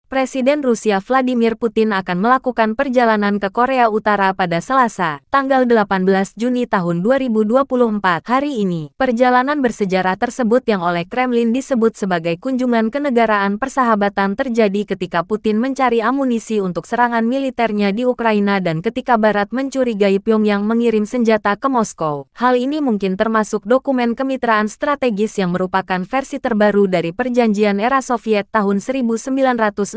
Presiden Rusia Vladimir Putin akan melakukan perjalanan ke Korea Utara pada Selasa, tanggal 18 Juni tahun 2024 hari ini. Perjalanan bersejarah tersebut yang oleh Kremlin disebut sebagai kunjungan kenegaraan persahabatan terjadi ketika Putin mencari amunisi untuk serangan militernya di Ukraina dan ketika Barat mencurigai Pyongyang mengirim senjata ke Moskow. Hal ini mungkin termasuk dokumen kemitraan strategis yang merupakan versi terbaru dari perjanjian era Soviet tahun 1961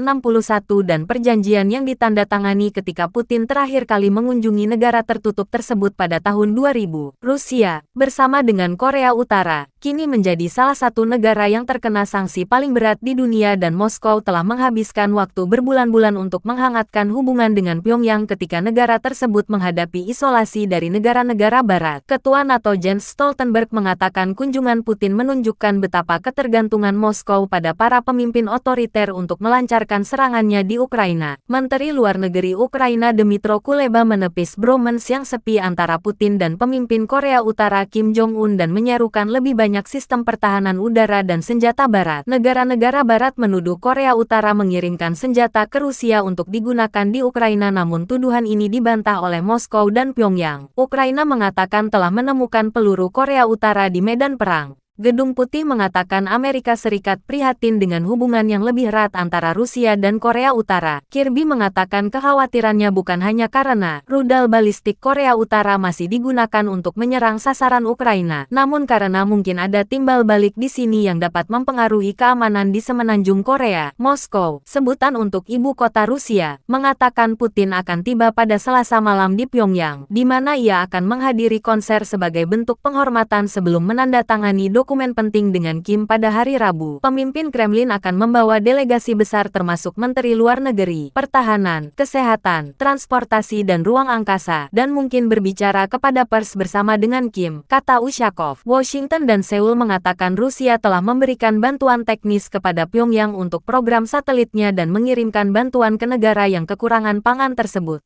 dan perjanjian yang ditandatangani ketika Putin terakhir kali mengunjungi negara tertutup tersebut pada tahun 2000. Rusia, bersama dengan Korea Utara, kini menjadi salah satu negara yang terkena sanksi paling berat di dunia dan Moskow telah menghabiskan waktu berbulan-bulan untuk menghangatkan hubungan dengan Pyongyang ketika negara tersebut menghadapi isolasi dari negara-negara Barat. Ketua NATO Jens Stoltenberg mengatakan kunjungan Putin menunjukkan betapa ketergantungan Moskow pada para pemimpin otoriter untuk melancarkan serangannya di Ukraina. Menteri Luar Negeri Ukraina Dmytro Kuleba menepis bromance yang sepi antara Putin dan pemimpin Korea Utara Kim Jong-un dan menyerukan lebih banyak sistem pertahanan udara dan senjata Barat. Negara-negara Barat menuduh Korea Utara mengirimkan senjata ke Rusia untuk digunakan di Ukraina, namun tuduhan ini dibantah oleh Moskow dan Pyongyang. Ukraina mengatakan telah menemukan peluru Korea Utara di medan perang. Gedung Putih mengatakan Amerika Serikat prihatin dengan hubungan yang lebih erat antara Rusia dan Korea Utara. Kirby mengatakan kekhawatirannya bukan hanya karena rudal balistik Korea Utara masih digunakan untuk menyerang sasaran Ukraina, namun karena mungkin ada timbal balik di sini yang dapat mempengaruhi keamanan di semenanjung Korea. Moskow, sebutan untuk ibu kota Rusia, mengatakan Putin akan tiba pada Selasa malam di Pyongyang, di mana ia akan menghadiri konser sebagai bentuk penghormatan sebelum menandatangani dokumen penting dengan Kim pada hari Rabu. Pemimpin Kremlin akan membawa delegasi besar termasuk Menteri Luar Negeri, Pertahanan, Kesehatan, Transportasi dan Ruang Angkasa, dan mungkin berbicara kepada pers bersama dengan Kim, kata Ushakov. Washington dan Seoul mengatakan Rusia telah memberikan bantuan teknis kepada Pyongyang untuk program satelitnya dan mengirimkan bantuan ke negara yang kekurangan pangan tersebut.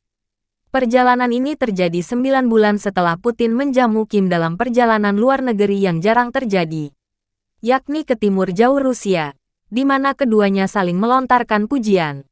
Perjalanan ini terjadi 9 bulan setelah Putin menjamu Kim dalam perjalanan luar negeri yang jarang terjadi, yakni ke timur jauh Rusia, di mana keduanya saling melontarkan pujian.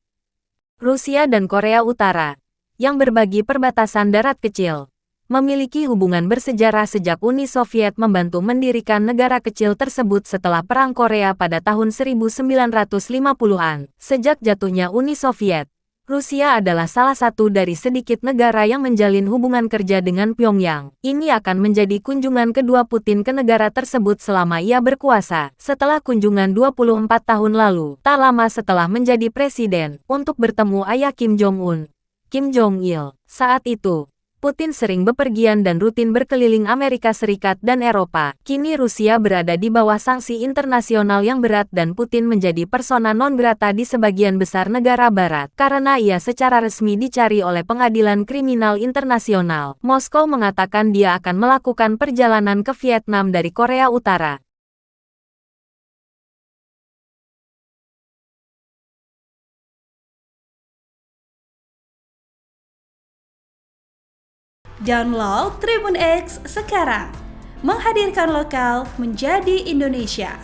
Rusia dan Korea Utara, yang berbagi perbatasan darat kecil, memiliki hubungan bersejarah sejak Uni Soviet membantu mendirikan negara kecil tersebut setelah Perang Korea pada tahun 1950-an. Sejak jatuhnya Uni Soviet, Rusia adalah salah satu dari sedikit negara yang menjalin hubungan kerja dengan Pyongyang. Ini akan menjadi kunjungan kedua Putin ke negara tersebut selama ia berkuasa, setelah kunjungan 24 tahun lalu, tak lama setelah menjadi presiden, untuk bertemu ayah Kim Jong-un, Kim Jong-il. Saat itu, Putin sering bepergian dan rutin berkeliling Amerika Serikat dan Eropa. Kini Rusia berada di bawah sanksi internasional yang berat dan Putin menjadi persona non grata di sebagian besar negara Barat, karena ia secara resmi dicari oleh Pengadilan Kriminal Internasional. Moskow mengatakan dia akan melakukan perjalanan ke Vietnam dari Korea Utara. Download Tribun X sekarang, menghadirkan lokal menjadi Indonesia.